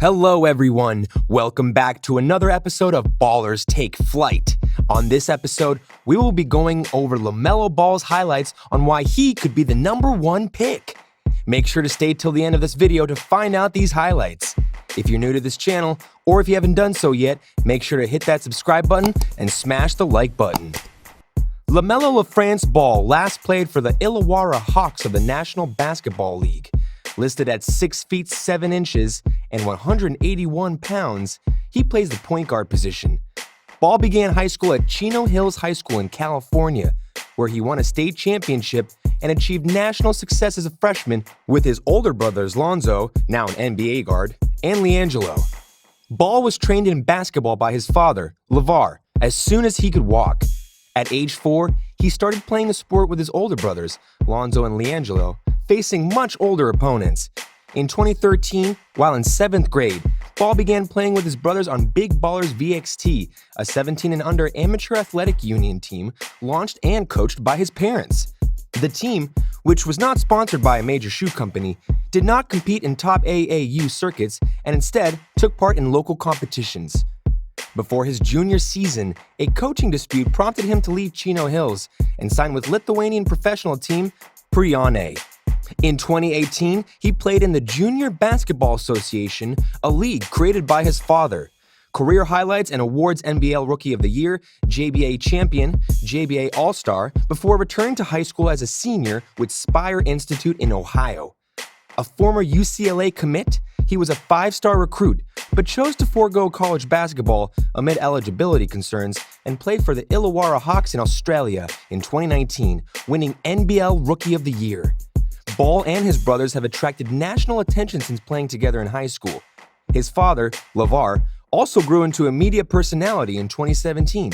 Hello everyone, welcome back to another episode of Ballers Take Flight. On this episode, we will be going over LaMelo Ball's highlights on why he could be the number one pick. Make sure to stay till the end of this video to find out these highlights. If you're new to this channel, or if you haven't done so yet, make sure to hit that subscribe button and smash the like button. LaMelo Ball last played for the Illawarra Hawks of the National Basketball League. Listed at 6 feet 7 inches and 181 pounds, he plays the point guard position. Ball began high school at Chino Hills High School in California, where he won a state championship and achieved national success as a freshman with his older brothers Lonzo, now an NBA guard, and LiAngelo. Ball was trained in basketball by his father, LeVar, as soon as he could walk. At age 4, he started playing the sport with his older brothers, Lonzo and LiAngelo, facing much older opponents. In 2013, while in 7th grade, Ball began playing with his brothers on Big Ballers VXT, a 17 and under amateur athletic union team launched and coached by his parents. The team, which was not sponsored by a major shoe company, did not compete in top AAU circuits and instead took part in local competitions. Before his junior season, a coaching dispute prompted him to leave Chino Hills and sign with Lithuanian professional team Prione. In 2018, he played in the Junior Basketball Association, a league created by his father. Career highlights and awards: NBL Rookie of the Year, JBA Champion, JBA All-Star, before returning to high school as a senior with Spire Institute in Ohio. A former UCLA commit, he was a 5-star recruit, but chose to forego college basketball amid eligibility concerns and played for the Illawarra Hawks in Australia in 2019, winning NBL Rookie of the Year. Ball and his brothers have attracted national attention since playing together in high school. His father, LeVar, also grew into a media personality in 2017.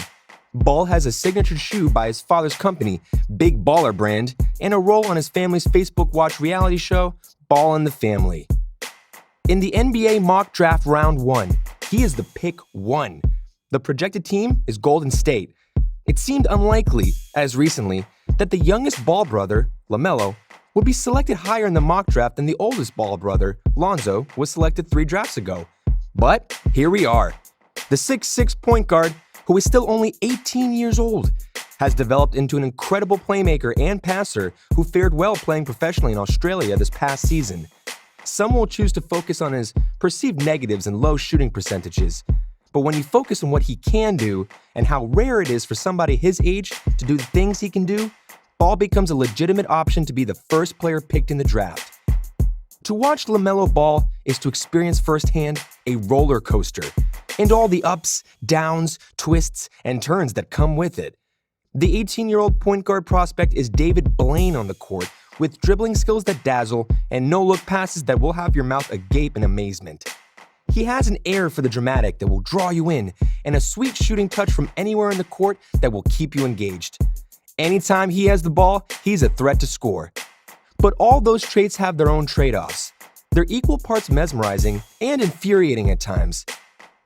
Ball has a signature shoe by his father's company, Big Baller Brand, and a role on his family's Facebook Watch reality show, Ball and the Family. In the NBA mock draft round 1, he is the pick 1. The projected team is Golden State. It seemed unlikely, as recently, that the youngest Ball brother, LaMelo, would be selected higher in the mock draft than the oldest Ball brother, Lonzo, was selected 3 drafts ago. But here we are. The 6'6" point guard, who is still only 18 years old, has developed into an incredible playmaker and passer who fared well playing professionally in Australia this past season. Some will choose to focus on his perceived negatives and low shooting percentages. But when you focus on what he can do and how rare it is for somebody his age to do the things he can do, Ball becomes a legitimate option to be the first player picked in the draft. To watch LaMelo Ball is to experience firsthand a roller coaster and all the ups, downs, twists, and turns that come with it. The 18-year-old point guard prospect is David Blaine on the court, with dribbling skills that dazzle and no-look passes that will have your mouth agape in amazement. He has an air for the dramatic that will draw you in and a sweet shooting touch from anywhere in the court that will keep you engaged. Anytime he has the ball, he's a threat to score. But all those traits have their own trade-offs. They're equal parts mesmerizing and infuriating at times.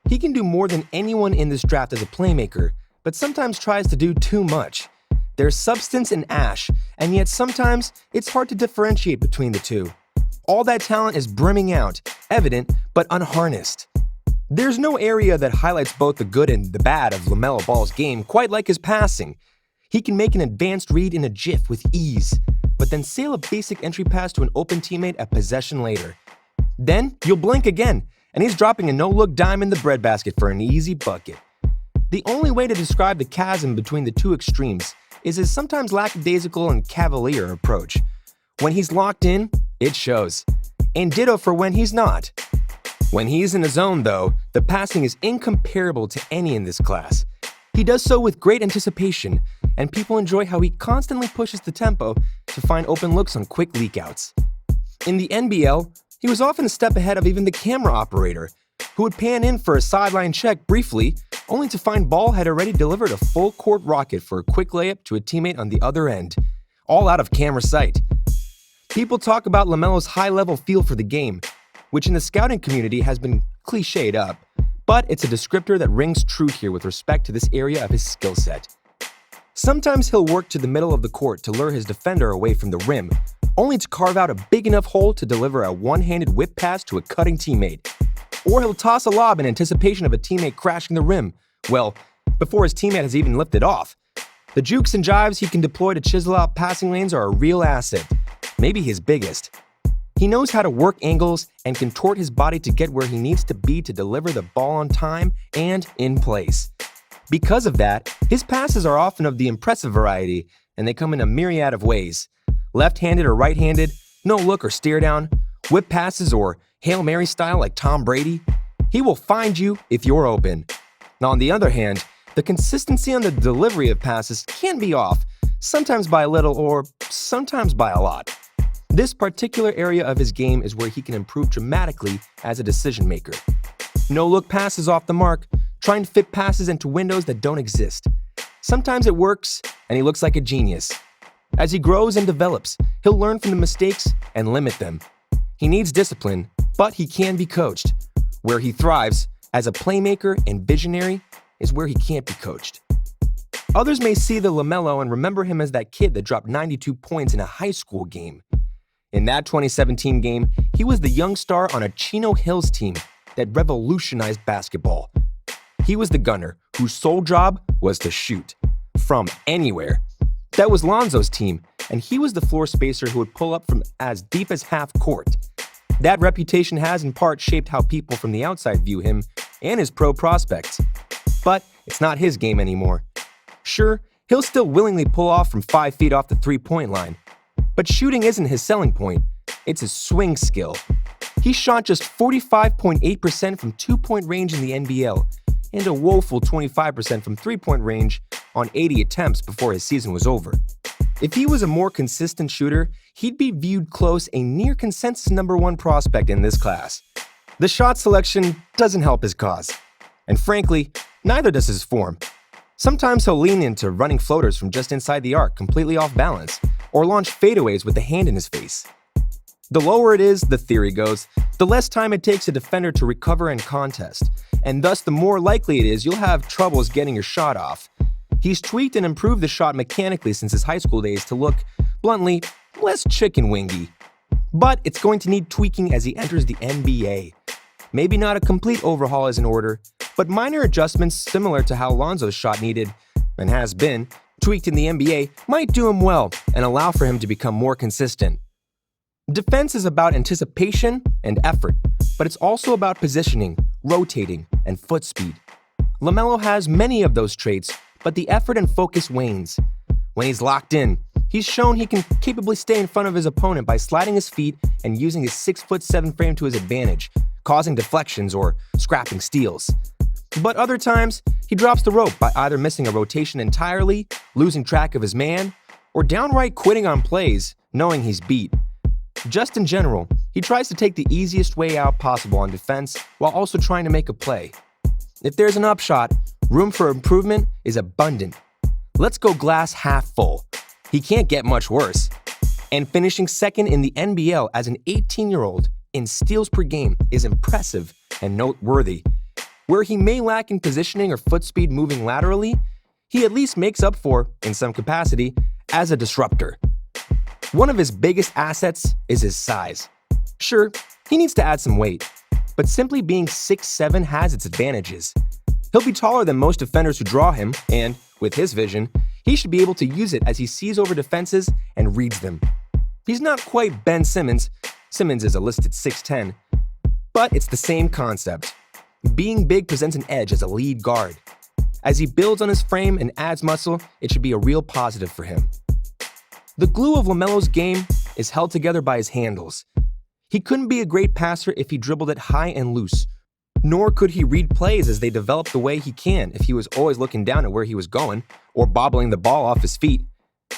He can do more than anyone in this draft as a playmaker, but sometimes tries to do too much. There's substance in ash, and yet sometimes it's hard to differentiate between the two. All that talent is brimming out, evident but unharnessed. There's no area that highlights both the good and the bad of LaMelo Ball's game quite like his passing. He can make an advanced read in a jiff with ease, but then sail a basic entry pass to an open teammate a possession later. Then you'll blink again, and he's dropping a no-look dime in the breadbasket for an easy bucket. The only way to describe the chasm between the two extremes is his sometimes lackadaisical and cavalier approach. When he's locked in, it shows. And ditto for when he's not. When he's in his zone, though, the passing is incomparable to any in this class. He does so with great anticipation, and people enjoy how he constantly pushes the tempo to find open looks on quick leakouts. In the NBL, he was often a step ahead of even the camera operator, who would pan in for a sideline check briefly, only to find Ball had already delivered a full-court rocket for a quick layup to a teammate on the other end, all out of camera sight. People talk about LaMelo's high-level feel for the game, which in the scouting community has been cliched up, but it's a descriptor that rings true here with respect to this area of his skill set. Sometimes he'll work to the middle of the court to lure his defender away from the rim, only to carve out a big enough hole to deliver a one-handed whip pass to a cutting teammate. Or he'll toss a lob in anticipation of a teammate crashing the rim, well, before his teammate has even lifted off. The jukes and jives he can deploy to chisel out passing lanes are a real asset, maybe his biggest. He knows how to work angles and contort his body to get where he needs to be to deliver the ball on time and in place. Because of that, his passes are often of the impressive variety, and they come in a myriad of ways. Left-handed or right-handed, no-look or stare-down, whip passes or Hail Mary style like Tom Brady. He will find you if you're open. Now, on the other hand, the consistency on the delivery of passes can be off, sometimes by a little or sometimes by a lot. This particular area of his game is where he can improve dramatically as a decision maker. No-look passes off the mark, trying to fit passes into windows that don't exist. Sometimes it works, and he looks like a genius. As he grows and develops, he'll learn from the mistakes and limit them. He needs discipline, but he can be coached. Where he thrives, as a playmaker and visionary, is where he can't be coached. Others may see the LaMelo and remember him as that kid that dropped 92 points in a high school game. In that 2017 game, he was the young star on a Chino Hills team that revolutionized basketball. He was the gunner whose sole job was to shoot from anywhere. That was Lonzo's team, and he was the floor spacer who would pull up from as deep as half court. That reputation has in part shaped how people from the outside view him and his pro prospects. But it's not his game anymore. Sure, he'll still willingly pull off from 5 feet off the three-point line. But shooting isn't his selling point, it's his swing skill. He shot just 45.8% from two-point range in the NBL, and a woeful 25% from three-point range on 80 attempts before his season was over. If he was a more consistent shooter, he'd be viewed close a near consensus #1 prospect in this class. The shot selection doesn't help his cause. And frankly, neither does his form. Sometimes he'll lean into running floaters from just inside the arc completely off balance, or launch fadeaways with the hand in his face. The lower it is, the theory goes, the less time it takes a defender to recover and contest, and thus the more likely it is you'll have troubles getting your shot off. He's tweaked and improved the shot mechanically since his high school days to look, bluntly, less chicken wingy. But it's going to need tweaking as he enters the NBA. Maybe not a complete overhaul is in order, but minor adjustments similar to how Lonzo's shot needed, and has been, tweaked in the NBA might do him well and allow for him to become more consistent. Defense is about anticipation and effort, but it's also about positioning, rotating, and foot speed. LaMelo has many of those traits, but the effort and focus wanes. When he's locked in, he's shown he can capably stay in front of his opponent by sliding his feet and using his 6'7" frame to his advantage, causing deflections or scrapping steals. But other times, he drops the rope by either missing a rotation entirely, losing track of his man, or downright quitting on plays, knowing he's beat. Just in general, he tries to take the easiest way out possible on defense while also trying to make a play. If there's an upshot, room for improvement is abundant. Let's go glass half full. He can't get much worse. And finishing second in the NBL as an 18-year-old in steals per game is impressive and noteworthy. Where he may lack in positioning or foot speed moving laterally, he at least makes up for, in some capacity, as a disruptor. One of his biggest assets is his size. Sure, he needs to add some weight, but simply being 6'7" has its advantages. He'll be taller than most defenders who draw him, and, with his vision, he should be able to use it as he sees over defenses and reads them. He's not quite Ben Simmons. Simmons is a listed 6'10", but it's the same concept. Being big presents an edge as a lead guard. As he builds on his frame and adds muscle, it should be a real positive for him. The glue of LaMelo's game is held together by his handles. He couldn't be a great passer if he dribbled it high and loose, nor could he read plays as they develop the way he can if he was always looking down at where he was going or bobbling the ball off his feet.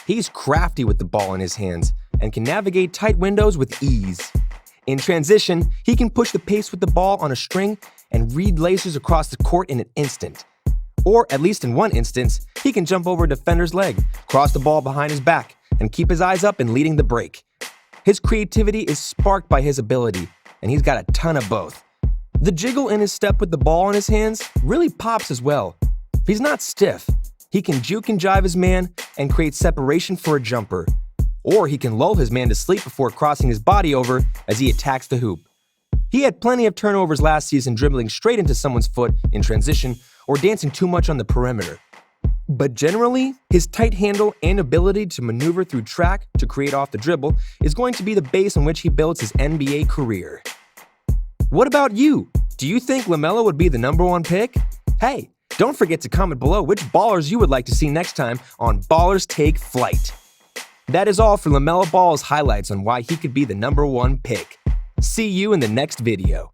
He's crafty with the ball in his hands and can navigate tight windows with ease. In transition, he can push the pace with the ball on a string and read laces across the court in an instant. Or, at least in one instance, he can jump over a defender's leg, cross the ball behind his back, and keep his eyes up in leading the break. His creativity is sparked by his ability, and he's got a ton of both. The jiggle in his step with the ball in his hands really pops as well. He's not stiff. He can juke and jive his man and create separation for a jumper. Or he can lull his man to sleep before crossing his body over as he attacks the hoop. He had plenty of turnovers last season, dribbling straight into someone's foot in transition or dancing too much on the perimeter. But generally, his tight handle and ability to maneuver through track to create off the dribble is going to be the base on which he builds his NBA career. What about you? Do you think LaMelo would be the number one pick? Hey, don't forget to comment below which ballers you would like to see next time on Ballers Take Flight. That is all for LaMelo Ball's highlights on why he could be the number one pick. See you in the next video.